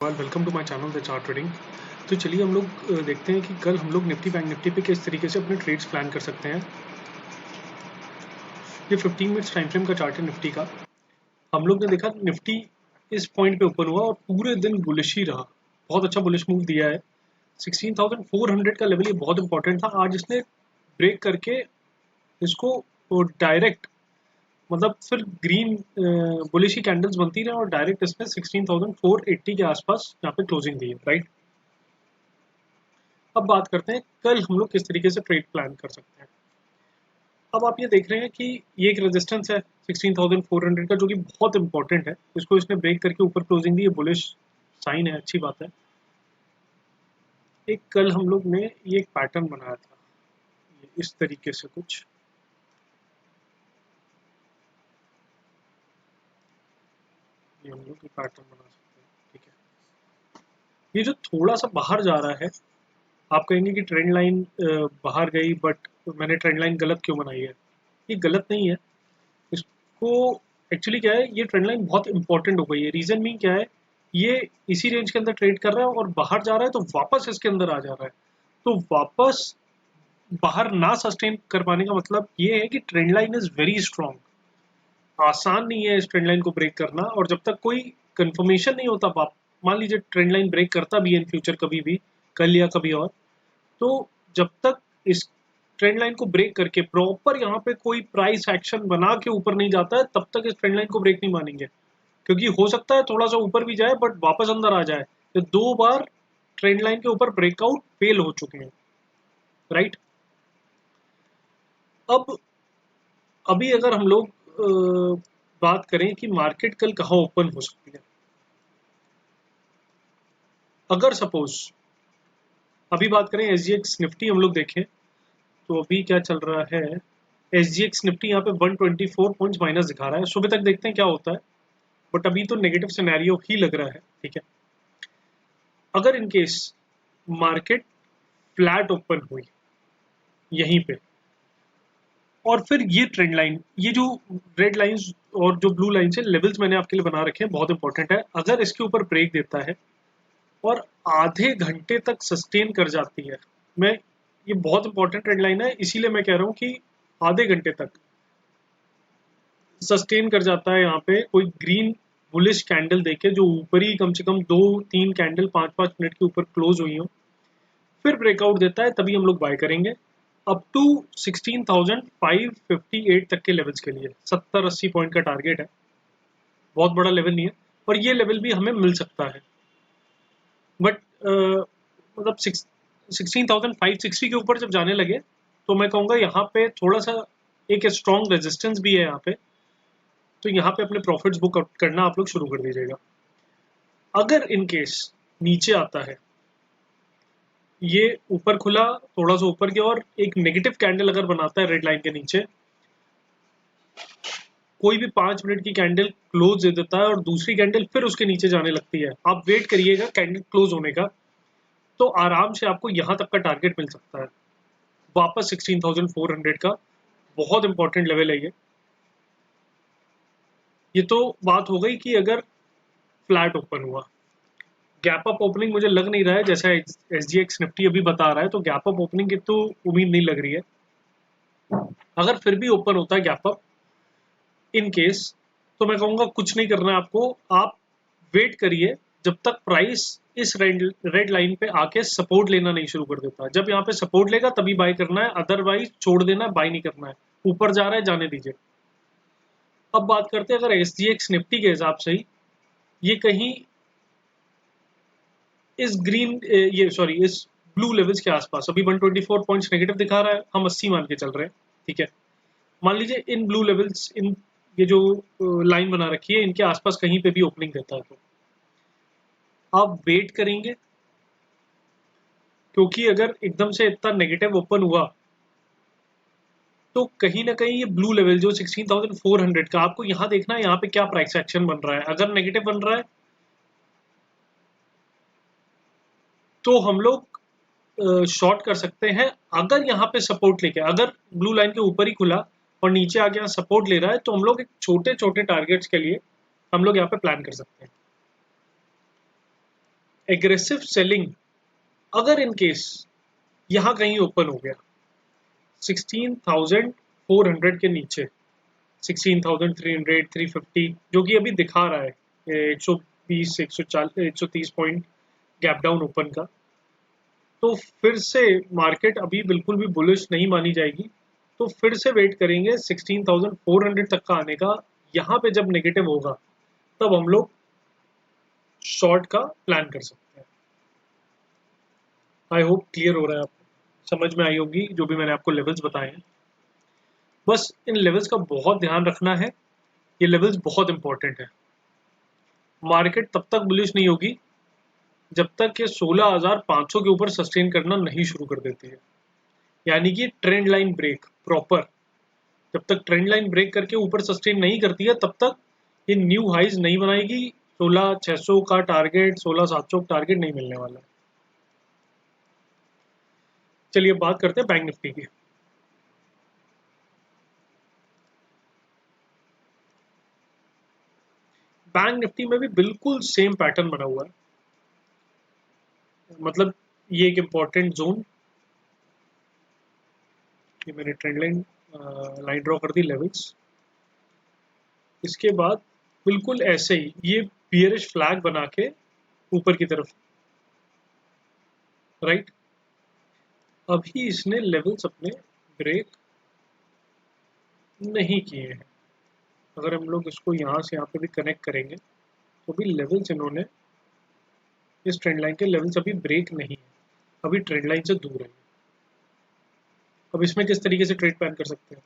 Welcome to my channel the chart trading. तो चलिए हम लोग देखते हैं कि कल हम लोग निफ्टी बैंक निफ्टी पे किस तरीके से अपने ट्रेड्स प्लान कर सकते हैं। ये 15 मिनट्स टाइम फ्रेम का चार्ट है निफ्टी का। हम लोग ने देखा निफ्टी इस पॉइंट पे ओपन हुआ और पूरे दिन बुलिश ही रहा, बहुत अच्छा बुलिश मूव दिया है। 16,400 का लेवल ये बहुत इंपॉर्टेंट था। आज इसने ब्रेक करके इसको डायरेक्ट मतलब फिर ग्रीन बुलिश की कैंडल्स बनती रहे और डायरेक्ट इसने 16,480 के आसपास यहाँ पे क्लोजिंग दी है, राइट। अब बात करते हैं कल हम लोग किस तरीके से ट्रेड प्लान कर सकते हैं। अब आप ये देख रहे हैं कि ये एक रेजिस्टेंस है 16,400 का, जो कि बहुत इंपॉर्टेंट है। इसको इसने ब्रेक करके ऊपर क्लोजिंग दी है, बुलिश साइन है, अच्छी बात है। एक कल हम लोग ने ये एक पैटर्न बनाया था इस तरीके से कुछ, ये हम लोग ये पैटर्न बना सकते हैं, ठीक है। ये जो थोड़ा सा बाहर जा रहा है, आप कहेंगे कि ट्रेंड लाइन बाहर गई, बट मैंने ट्रेंड लाइन गलत क्यों बनाई है। ये गलत नहीं है। इसको एक्चुअली क्या है, ये ट्रेंड लाइन बहुत इंपॉर्टेंट हो गई है। रीजन मीन क्या है, ये इसी रेंज के अंदर ट्रेड कर रहा है और बाहर जा रहा है, तो वापस इसके अंदर आ जा रहा है। तो वापस बाहर ना सस्टेन कर पाने का मतलब ये है कि trend line is very strong. आसान नहीं है इस ट्रेंड लाइन को ब्रेक करना, और जब तक कोई कंफर्मेशन नहीं होता, मान लीजिए ट्रेंड लाइन ब्रेक करता भी है इन फ्यूचर कभी भी, कल या कभी और, तो जब तक इस ट्रेंड लाइन को ब्रेक करके प्रॉपर यहाँ पे कोई प्राइस एक्शन बना के ऊपर नहीं जाता है, तब तक इस ट्रेंड लाइन को ब्रेक नहीं मानेंगे। क्योंकि हो सकता है थोड़ा सा ऊपर भी जाए बट वापस अंदर आ जाए। तो 2 बार ट्रेंड लाइन के ऊपर ब्रेकआउट फेल हो चुके हैं, राइट। अब अभी अगर हम लोग बात करें कि मार्केट कल कहाँ ओपन हो सकती है, अगर सपोज अभी बात करें एसजीएक्स निफ्टी हम लोग देखें, तो अभी क्या चल रहा है, एसजीएक्स निफ्टी यहाँ पे 124 पॉइंट्स माइनस दिखा रहा है। सुबह तक देखते हैं क्या होता है, बट अभी तो नेगेटिव सिनेरियो ही लग रहा है, ठीक है। अगर in case market flat open हुई यहीं पे, और फिर ये ट्रेंड लाइन, ये जो रेड लाइंस और जो ब्लू लाइंस है, लेवल्स मैंने आपके लिए बना रखे हैं, बहुत इंपॉर्टेंट है। अगर इसके ऊपर ब्रेक देता है और आधे घंटे तक सस्टेन कर जाती है, मैं ये बहुत इंपॉर्टेंट ट्रेंड लाइन है, इसीलिए मैं कह रहा हूँ कि आधे घंटे तक सस्टेन कर जाता है, यहाँ पे कोई ग्रीन बुलिश कैंडल देके जो ऊपर ही कम से कम 2-3 कैंडल 5-5 मिनट के ऊपर क्लोज हुई हो, फिर ब्रेकआउट देता है, तभी हम लोग बाय करेंगे। अप टू 16,558 तक के लेवल्स के लिए 70-80 पॉइंट का टारगेट है, बहुत बड़ा लेवल नहीं है, और ये लेवल भी हमें मिल सकता है। बट मतलब 16,560 के ऊपर जब जाने लगे, तो मैं कहूँगा यहाँ पे थोड़ा सा एक स्ट्रॉन्ग रेजिस्टेंस भी है यहाँ पे, तो यहाँ पे अपने प्रॉफिट्स बुक करना आप लोग शुरू कर दीजिएगा। अगर इन केस नीचे आता है, ये ऊपर खुला, थोड़ा सा ऊपर गया और एक नेगेटिव कैंडल अगर बनाता है रेड लाइन के नीचे, कोई भी 5 मिनट की कैंडल क्लोज दे देता है और दूसरी कैंडल फिर उसके नीचे जाने लगती है, आप वेट करिएगा कैंडल क्लोज होने का, तो आराम से आपको यहां तक का टारगेट मिल सकता है, वापस 16,400 का। बहुत इंपॉर्टेंट लेवल है ये। ये तो बात हो गई कि अगर फ्लैट ओपन हुआ, गैप अप ओपनिंग मुझे लग नहीं रहा है, जैसा एसजीएक्स निफ्टी अभी बता रहा है, तो गैप अप ओपनिंग की तो उम्मीद नहीं लग रही है। अगर फिर भी ओपन होता है गैप अप इन केस, तो मैं कहूँगा कुछ नहीं करना है आपको, आप वेट करिए जब तक प्राइस इस रेड लाइन पे आके सपोर्ट लेना नहीं शुरू कर देता। जब यहाँ पे सपोर्ट लेगा तभी बाय करना है, अदरवाइज छोड़ देना है, बाय नहीं करना है। ऊपर जा रहा है, जाने दीजिए। अब बात करते हैं अगर एसजीएक्स निफ्टी के हिसाब से ही, ये कहीं इस ग्रीन ये सॉरी इस ब्लू लेवल्स के आसपास, अभी 124 पॉइंट्स नेगेटिव दिखा रहा है, हम 80 मान के चल रहे हैं, ठीक है। मान लीजिए इन ब्लू लेवल्स, इन ये जो लाइन बना रखी है, इनके आसपास कहीं पे भी ओपनिंग देता है, तो आप वेट करेंगे, क्योंकि अगर एकदम से इतना नेगेटिव ओपन हुआ तो कहीं ना कहीं ये ब्लू लेवल जो 16,400 का, आपको यहाँ देखना है यहाँ पे क्या प्राइस एक्शन बन रहा है। अगर नेगेटिव बन रहा है तो हम लोग शॉर्ट कर सकते हैं। अगर यहाँ पे सपोर्ट लेके, अगर ब्लू लाइन के ऊपर ही खुला और नीचे आके यहाँ सपोर्ट ले रहा है, तो हम लोग एक छोटे छोटे टारगेट्स के लिए हम लोग यहाँ पे प्लान कर सकते हैं। एग्रेसिव सेलिंग अगर इन केस यहाँ कहीं ओपन हो गया 16,400 के नीचे, 16,300, 350 जो कि अभी दिखा रहा है 120, 140, 130 पॉइंट गैप डाउन ओपन का, तो फिर से मार्केट अभी बिल्कुल भी बुलिश नहीं मानी जाएगी। तो फिर से वेट करेंगे 16,400 तक का आने का। यहाँ पे जब नेगेटिव होगा तब हम लोग शॉर्ट का प्लान कर सकते हैं। आई होप क्लियर हो रहा है, आपको समझ में आई होगी जो भी मैंने आपको लेवल्स बताए हैं। बस इन लेवल्स का बहुत ध्यान रखना है, ये लेवल्स बहुत इंपॉर्टेंट है। मार्केट तब तक बुलिश नहीं होगी जब तक ये 16,500 के ऊपर सस्टेन करना नहीं शुरू कर देती है, यानी कि ट्रेंड लाइन ब्रेक प्रॉपर। जब तक ट्रेंड लाइन ब्रेक करके ऊपर सस्टेन नहीं करती है तब तक ये न्यू हाइज नहीं बनाएगी। 16,600 का टारगेट, 16,700 का टारगेट नहीं मिलने वाला है। चलिए बात करते हैं बैंक निफ्टी की। बैंक निफ्टी में भी बिल्कुल सेम पैटर्न बना हुआ है, मतलब ये एक इम्पॉर्टेंट जोन, ये मैंने ट्रेंड लाइन ड्रॉ कर दी लेवल्स। इसके बाद बिल्कुल ऐसे ही ये बियरिश फ्लैग बना के ऊपर की तरफ, राइट। अभी इसने लेवल्स अपने ब्रेक नहीं किए हैं। अगर हम लोग इसको यहाँ से यहाँ पे भी कनेक्ट करेंगे तो भी लेवल्स इन्होंने, इस ट्रेंड लाइन के लेवल्स अभी ब्रेक नहीं है, अभी ट्रेंड लाइन से दूर है। अब इसमें किस तरीके से ट्रेड प्लान कर सकते हैं?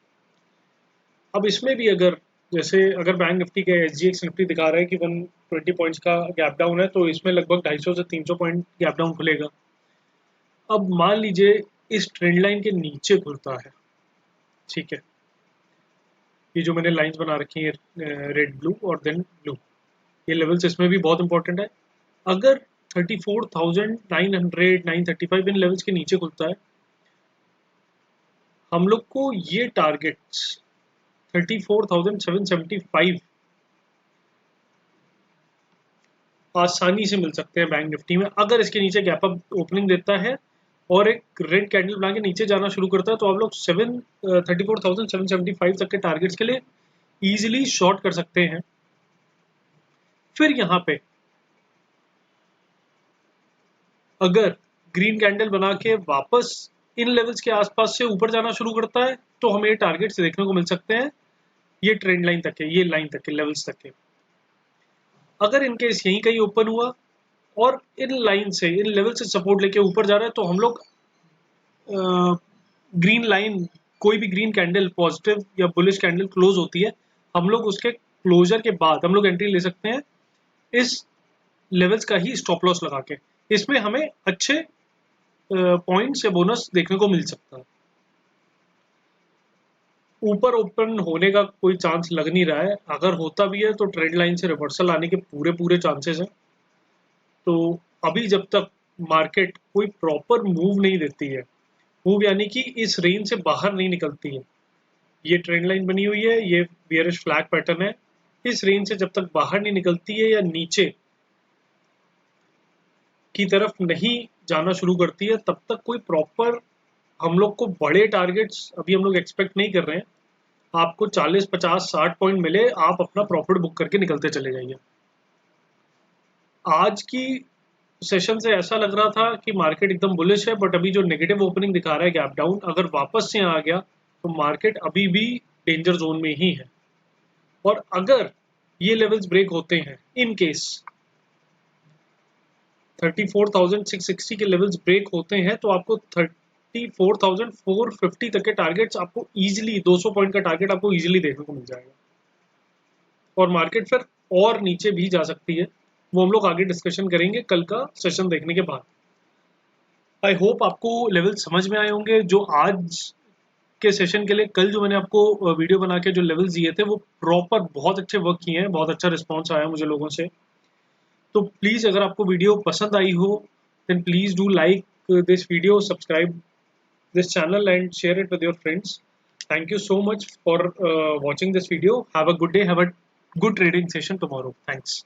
अब इसमें भी अगर जैसे अगर बैंक निफ्टी के SGX निफ्टी दिखा रहा है कि 120 पॉइंट्स का गैप डाउन है, तो इसमें लगभग 250 से 300 पॉइंट गैप डाउन खुलेगा। अब मान लीजिए इस ट्रेंड लाइन के नीचे खुलता है, ठीक है, ये जो मैंने लाइंस बना रखी है रेड ब्लू और देन ब्लू, ये लेवल्स इसमें भी बहुत इंपॉर्टेंट है। अगर 34,900, 935 इन लेवल्स के नीचे खुलता है, हम लोग को ये टारगेट्स 34,775 आसानी से मिल सकते हैं बैंक निफ्टी में। अगर इसके नीचे गैप अप ओपनिंग देता है और एक रेड कैंडल बना के नीचे जाना शुरू करता है, तो आप लोग 34,775 तक के टारगेट्स के लिए इजीली शॉर्ट कर सकते हैं। फिर यहाँ पे अगर ग्रीन कैंडल बना के वापस इन लेवल्स के आसपास से ऊपर जाना शुरू करता है, तो हमें ये टारगेट्स देखने को मिल सकते हैं, ये ट्रेंड लाइन तक के, ये लाइन तक के, लेवल्स तक के। अगर इनकेस यहीं कहीं ओपन हुआ और इन लाइन से, इन लेवल से सपोर्ट लेके ऊपर जा रहा है, तो हम लोग ग्रीन लाइन, कोई भी ग्रीन कैंडल पॉजिटिव या बुलिश कैंडल क्लोज होती है, हम लोग उसके क्लोजर के बाद हम लोग एंट्री ले सकते हैं इस लेवल्स का ही स्टॉप लॉस लगा के। इसमें हमें अच्छे पॉइंट्स या बोनस देखने को मिल सकता है। ऊपर ओपन होने का कोई चांस लग नहीं रहा है, अगर होता भी है तो ट्रेंड लाइन से रिवर्सल आने के पूरे पूरे चांसेस हैं। तो अभी जब तक मार्केट कोई प्रॉपर मूव नहीं देती है, मूव यानी कि इस रेंज से बाहर नहीं निकलती है, ये ट्रेंड लाइन बनी हुई है, ये बियरिश फ्लैग पैटर्न है, इस रेंज से जब तक बाहर नहीं निकलती है या नीचे की तरफ नहीं जाना शुरू करती है, तब तक कोई प्रॉपर हम लोग को बड़े टारगेट्स अभी हम लोग एक्सपेक्ट नहीं कर रहे हैं। आपको 40, 50, 60 पॉइंट मिले, आप अपना प्रॉफिट बुक करके निकलते चले जाइए। आज की सेशन से ऐसा लग रहा था कि मार्केट एकदम बुलिश है, बट अभी जो नेगेटिव ओपनिंग दिखा रहा है गैप डाउन, अगर वापस से आ गया तो मार्केट अभी भी डेंजर जोन में ही है। और अगर ये लेवल्स ब्रेक होते हैं, इन केस 34,660 के लेवल्स ब्रेक होते हैं, तो आपको 34,450 तक के टारगेट्स आपको इजीली, 200 पॉइंट का टारगेट आपको इजीली देखने को मिल जाएगा। और मार्केट फिर और नीचे भी जा सकती है, वो हम लोग आगे डिस्कशन करेंगे कल का सेशन देखने के बाद। आई होप आपको लेवल समझ में आए होंगे। जो आज के सेशन के लिए कल जो मैंने आपको वीडियो बना के जो लेवल्स दिए थे, वो प्रॉपर बहुत अच्छे वर्क किए हैं, बहुत अच्छा रिस्पॉन्स आया मुझे लोगों से। तो प्लीज़ अगर आपको वीडियो पसंद आई हो, then please do like this video, subscribe this channel and share it with your friends. Thank you so much for watching this video. Have a good day. Have a good trading session tomorrow. Thanks.